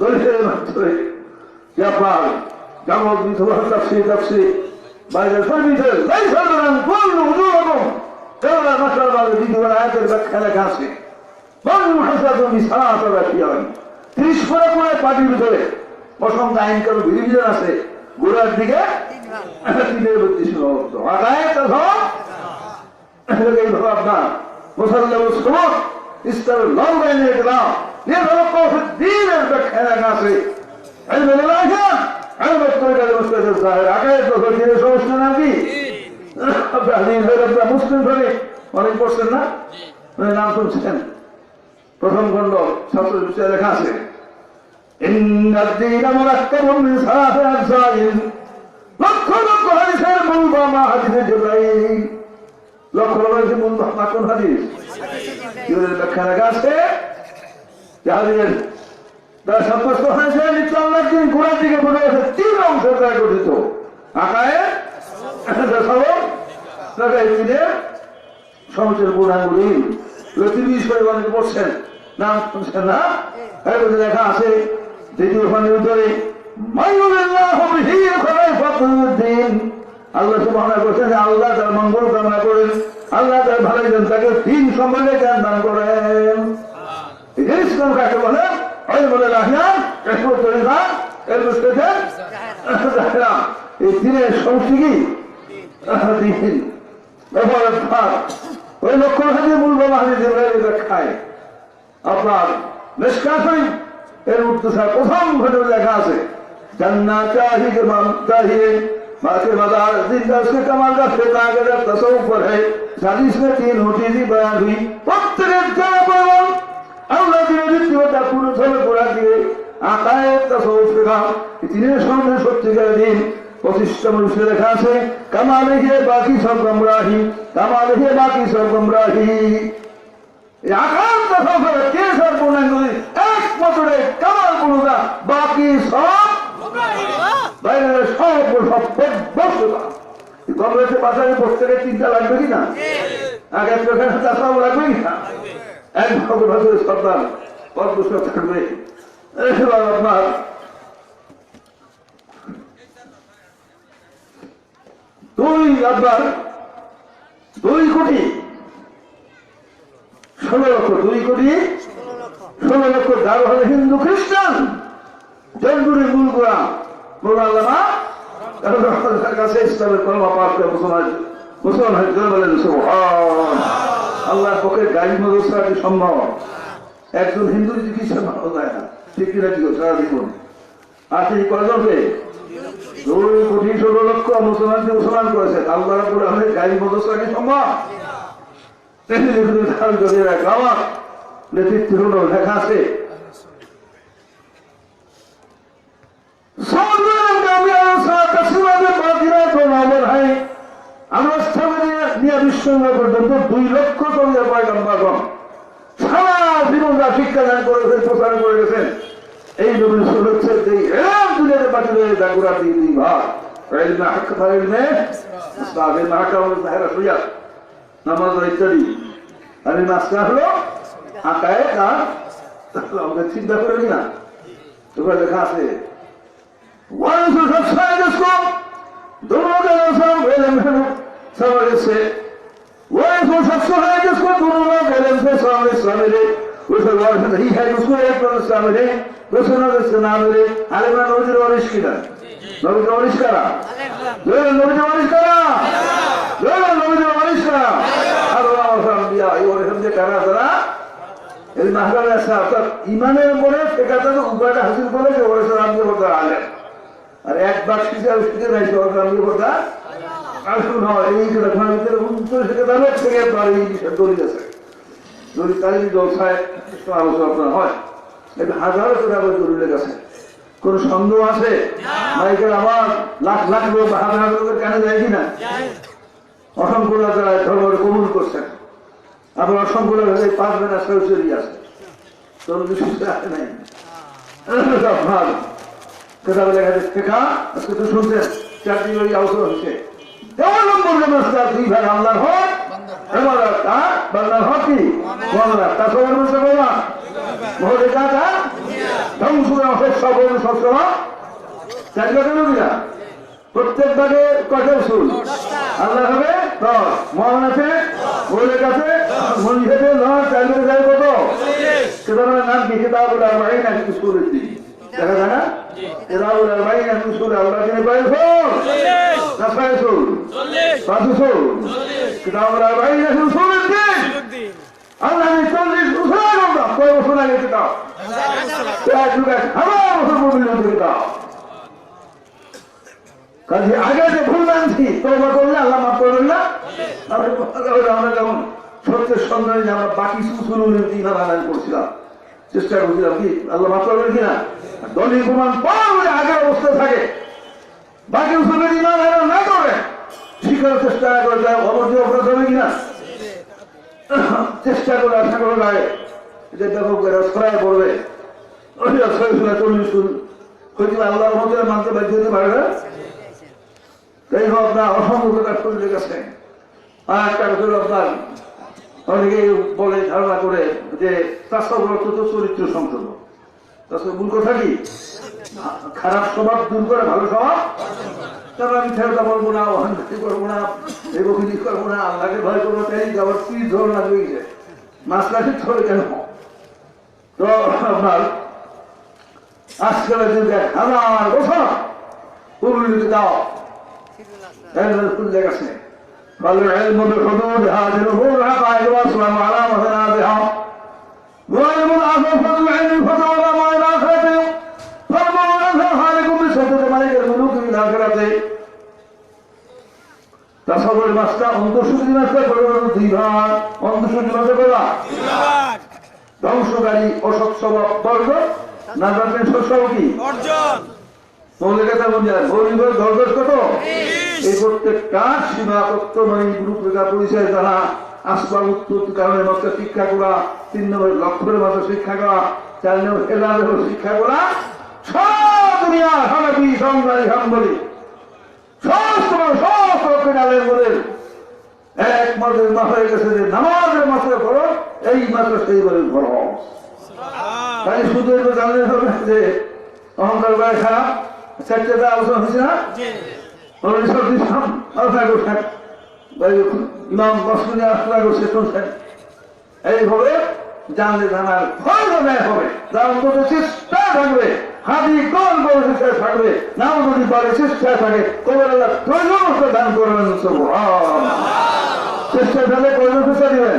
দলিলের মাধ্যমে। আপনার জামত বিধবা তাফসি বাইরের সর্বিতে এই সর্বনাম পূর্ণ হুজুর এবং কেননা মাসার বাজে দ্বিতীয় আয়াতের ব্যাখ্যা লেখা আছে। বন্ধু হাসা তুমি সারা রাখি আমি 30 করে পাটির ভিতরে অসংখ্য আইন কারো বিধিবিধান আছে, গোড়ার দিকে 3-32 লক্ষ আগায় তখন এইভাবে আপনার মুসল্লাম সমত ইসলামের লং লাইনে গেলাম দিনের ব্যাখ্যা লেখা আছে সমস্যা নাকি মুসলিম ধরে অনেক পড়ছেন না, নাম শুনছেন। প্রথম খণ্ড ছাত্র বিষয়ে লেখা আছে লক্ষ লক্ষ হাদিসের মূল বামা হাদিসে জিবরাইল, লক্ষ লক্ষ হাদিসের মূল বামা কোন হাদিস? জিবরাইলের ব্যাখ্যা লেখা আছে যে হাদিসের তারা সাব্যস্ত হয়েছে আল্লাহর দিন গোড়ার দিকে বোঝা গেছে 3 অংশ দ্বারা গঠিত। আকায়ে সমস্যার গুণাগুলি 30 পরিমাণে পড়ছেন, নাম শুনছেন না? লেখা আছে দ্বিতীয় খণ্ডের উত্তরে আল্লাহ সুবহানাহু ওয়া তাআলা আল্লাহ তার মঙ্গল কামনা করেন, আল্লাহ তার ভালোই দেন, তাকে দিন সম্বন্ধে জ্ঞান দান করেন। ইসলাম কাকে বলে? এই দিনের সমষ্টি কি? ওই লক্ষণ হাজির মূল বাবা হাজির ব্যাখ্যায় আপনার মিশকাত শরীফ এর উদ্দেশ্যে প্রথম ঘটে লেখা আছে জান্নাত चाहिए मान चाहिए बाकी मदार जिंदा उसके कमाल का फिर आगे जब तसव्वुफ पर है हदीस में 3 चीजें बयान हुई प्रत्येक जगह पर अल्लाह की नित्यता पूर्ण समय पूरा किए আকায়েদ তাসাউফ লেখা তিনের সামনে সত্যিকার দিন 25 মূল লেখা আছে কামালে হে বাকি সব গুমরাহি, কামালে হে বাকি সব গুমরাহি। আকায়েদ তাসাউফের কে সব গুণাগুলি একমাত্র কামাল গুণা, বাকি সব বাইরে সব বস্তুতা। কংগ্রেসের বাজারে প্রত্যেকের 3টা লাগবে কিনা? আগে প্রকাশ তাসাউফ লাগবে কিনা? এক ভগবানের সন্তান অদ্ভুত থাকবে আপনার 2 কোটি 16 লক্ষ 2 কোটি 16 লক্ষ দারু হলে হিন্দু খ্রিস্টান জন্ডুরি মূল গোড়া মোলামা কাছে ইসলামের কলমা পাঠ করে মুসলমান হয়ে বলেন আল্লাহর পক্ষে গাড়ি মদরসা কি সম্ভব? একজন হিন্দু চিকিৎসা ভালো যায় না, ঠিক কিনা? কি সারা জীবন আছে কয়জনকে? 2 কোটি 16 লক্ষ মুসলমানকে মুসলমান করেছে। আল্লাহ রাব্বুল আলামিন গাড়ি মদরসা কি সম্ভব? আমার নেতৃত্ব হলো লেখা আছে আমরা বিশ্বঙ্গ পর্যন্ত 2 লক্ষ চল্লিশ পয়গম্বরগণ সারা জীবন যা শিক্ষা দান করেছেন, প্রচার করে গেছেন। এই নবীর হচ্ছে দুনিয়াতে বাকি রয়ে দাগুরা 2 ভাগ নামাজ ইত্যাদি। আর এই নাচটা হলো আকায়েদ আর আমাদের চিন্তা করে কিনা তোমরা লেখা আছে दोनों का नाम इल्म है समझ से वो जो शख्स है जिसको दोनों का इल्म से शामिल है उसे वार नहीं है उसको एक पर शामिल है दूसरे ना से नाम है आलिम ना नबी वारिस की ना नबी वारिस करा जो नबी वारिस करा जो नबी वारिस करा अल्लाह अंबिया और हमने करा जरा এই মাহরাজ আছে অর্থাৎ ইমানের উপরে টেকাটা তো উপায়টা হাসিল করে যে ওরে আমি বলতে আলেন আর এক বাক্স হিসাবে শিখে নাই সরকার আমি বলতে আসুন হয় এই যে ঘরের ভিতরে 29 দামে থেকে পারে এই বিষয় দলিল আছে। দলিল তালিম জলসায় আলোচনা আপনার হয় এটা হাজারো টাকা দলিলের কাছে কোন সন্দেহ আছে? মাইকের আমার লাখ লাখ লোক হাজার হাজার লোকের কানে যায় কিনা? অসংখ্য যারা ধর্ম কবুল করছেন আপনার অসংখ্য এই 5 বেলা সরাসরি আছে তোর কিছু আসে নাই ভালো কেতাবে লেখা শেখা আজকে তো শুনছেন 4 দিন ওই আলোচনা হচ্ছে 2 নম্বর নমস্কার 2 ভাগ আল্লাহর হক ইবাদত আর বান্দার হক কি মুআমালা তাসawwur করতে বাবা বলে কাটা ধ্বংস হবে সব চাইলে কেন দিলা প্রত্যেক ভাগে কত উসুল আল্লাহ হবে 10 মুআমালা আছে বলে কাছে মনিষে 9 চাইলে যায় কত কেতাবের নাম কি কিতাবুল আরবাঈন আছে উসুল দেখা যায় না? এরা ওরা ভাই এখন শুনে আল্লাহ কিনে পাইছুন না পাইছুন পাইছুন কিন্তু আমরা ভাই এখন শুনেন দিন আল্লাহ আমি 40 বছর আগে কয় বছর আগে কিতাব এক যুগে 1000 বছর পর্যন্ত কিতাব কাজে আগে যে ভুল মানছি তওবা করলে আল্লাহ মাফ করবেন না? আমরা যেমন সত্যের সন্ধানে আমরা বাকি সুসুলুনের ইমান আদান করছিলাম, চেষ্টা করছিলাম কি আল্লাহ মাফ করবেন কিনা? দলিল প্রমাণ পাওয়া আগের অবস্থায় থাকে, বাকি উসুলের ইমান আদান না করে শিখার চেষ্টা করে যায় অবধি অপরাধ হবে কিনা? চেষ্টা করে আশা করে লাগে যে ব্যাপক ছড়ায় পড়বে 40 শুন হয়তো আল্লাহর মধ্যে মানতে বাধ্য হতে পারে না। তাই হোক আপনার অসংখ্য প্রকাশ করে গেছে। আর একটা কথা হলো আপনার অনেকে বলে ধারণা করে যে তাসাউফ অর্থ তো চরিত্র সংশোধন। তাসাউফ মূল কথা কি? খারাপ স্বভাব দূর করে ভালো স্বভাব। তারপর আমি খেলতা বলবো না, অহংকার করবো না, এবকিনি করবো না, আল্লাহকে ভয় করবো, তাই আবার কি ধরনা হয়ে মাছ রাখি ধরে কেন? তো আপনার আজকালের যুগে হাজার বছর উল্লেখ দাও كل قسم فالعلم بحدود هذه الأمور حقائق وأسلم على مثناتها وعلم الأصل فضل العلم فتولى ما إلى آخرته فالمرء أنزل خالق بسدد ملك الملوك في الآخرة تصور المستا অন্তঃসূত্রী মাস্টার পরিবর্তন 2 ভাগ অন্তঃসূত্রী মাস্টার করা 2 ভাগ ধ্বংসকারী অসৎ স্বভাব বর্গ না জানেন সৎস্বভাব কি অর্জন তোমাদের কথা বলি আর গরিবের দরদর কত এই প্রত্যেকটা সীমা তত্ত্ব নয় গুরুপ্রেকা পরিচয় দ্বারা আসবাব উৎপত্তি কারণে মাত্র শিক্ষা করা 3 নম্বর লক্ষ্যের মাত্র শিক্ষা করা 4 নম্বর এলাজের শিক্ষা করা সব দুনিয়া হানাফি সংগ্রামী হাম্বলি সমস্ত পেনালের বলে একমাত্র মাথায় গেছে যে নামাজের মাত্রা করো এই মাত্র সেইভাবে করো। তাই শুধু জানলে হবে যে অহংকার করে খারাপ 4টা আলোচনা হয়েছে না? ইমাম বসুনি আলোচনা করছে শুনছেন। এইভাবে জানলে জানার ভয় হবে, যার অন্তত চেষ্টা থাকবে, হাতি কল করে চেষ্টা থাকবে, নাও যদি পারে চেষ্টা থাকে কবর আল্লাহ প্রয়োজন দান করবেন। চেষ্টা থাকলে কয়জন চেষ্টা দিবেন?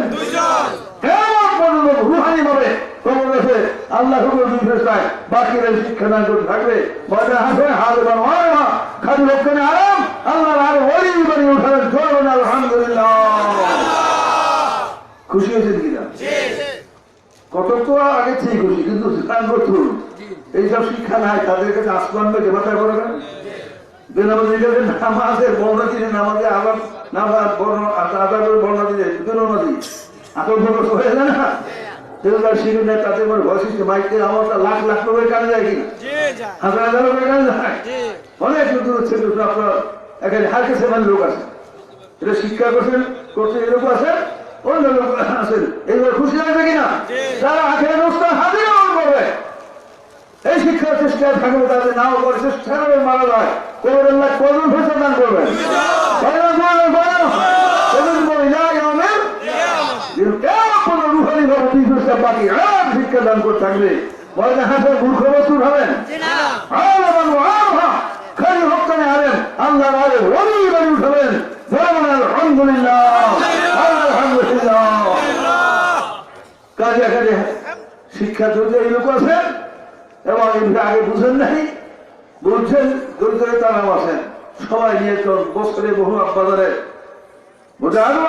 কেমন পর্যন্ত রুহানি ভাবে কবর কাছে আল্লাহ চেষ্টায় বাকিরা শিক্ষা দান করতে থাকবে। মজা হাসে হাল বানোয় না খালি লোকখানে আরাম আল্লাহর আর ওই বাড়ি উঠাবেন চলবেন। আলহামদুলিল্লাহ খুশি হয়েছেন কিনা? কত তো আগে ঠিক খুশি, কিন্তু এইসব শিক্ষা নাই তাদের কাছে আসমান বা দেবতা করে না। বেনামাজির কাছে নামাজের বর্ণা দিলে নামাজে আবার নামাজ আদাবের বর্ণা দিলে বেনামাজি আতঙ্ক হয়ে যায় না। শিখুন না তাদের ভয় মাইকের আমারটা লাখ লাখ লোকের কানে যায় কিনা? হাজার হাজার লোকের কানে যায়। অনেক দূর হচ্ছে আপনার এখানে হার কাছে লোক আছে, এটা শিক্ষা করছেন করছে এরকম আছে, অন্য লোক আছেন। এইবার খুশি লাগবে কিনা? যারা আখের অবস্থা হাজির করবে এই শিক্ষার চেষ্টায় থাকবে, তাদের নাও করে চেষ্টা করে মারা যায় কবর আল্লাহ কজন ফেসা দান করবেন। শিক্ষা দান করে থাকবে হাসের মূর্খ বস্তু হবেন খালি হকানে হারেন আল্লাহ আরে ওই বাড়ি উঠাবেন। আলহামদুলিল্লাহ আলহামদুলিল্লাহ। কাজে কাজে শিক্ষা চলছে এই লোক আছেন এবং আগে বুঝেন নাই, বুঝছেন দরিদ্র তারাও আছেন। সবাই নিয়ে চল বছরে বহু বাজারে বোঝা আরো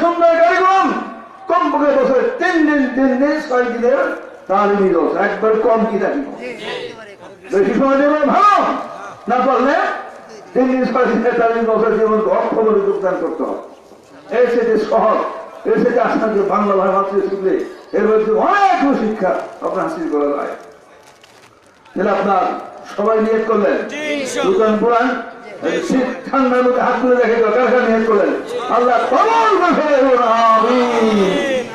সুন্দর গাড়িগণ কমপক্ষে বছরে 3 দিন 6 দিনের তালিমি দোষ একবার কম কি থাকি বেশি সময় দেবে ভালো না পারলে 3 দিন 6 দিনের তালিমি বছর জীবন অক্ষমে যোগদান করতে হবে। এই সেটি সহজ, এই সেটি আপনাকে বাংলা ভাষা মাতৃ শিখলে এর মধ্যে অনেক শিক্ষা আপনার হাসিল করা যায়। তাহলে আপনার সবাই নিয়ত করলেন দুজন পুরাণ ঠান্ডার মধ্যে হাত তুলে দেখে দরকার নিয়ত করলেন আল্লাহ কবুল করে। আমিন।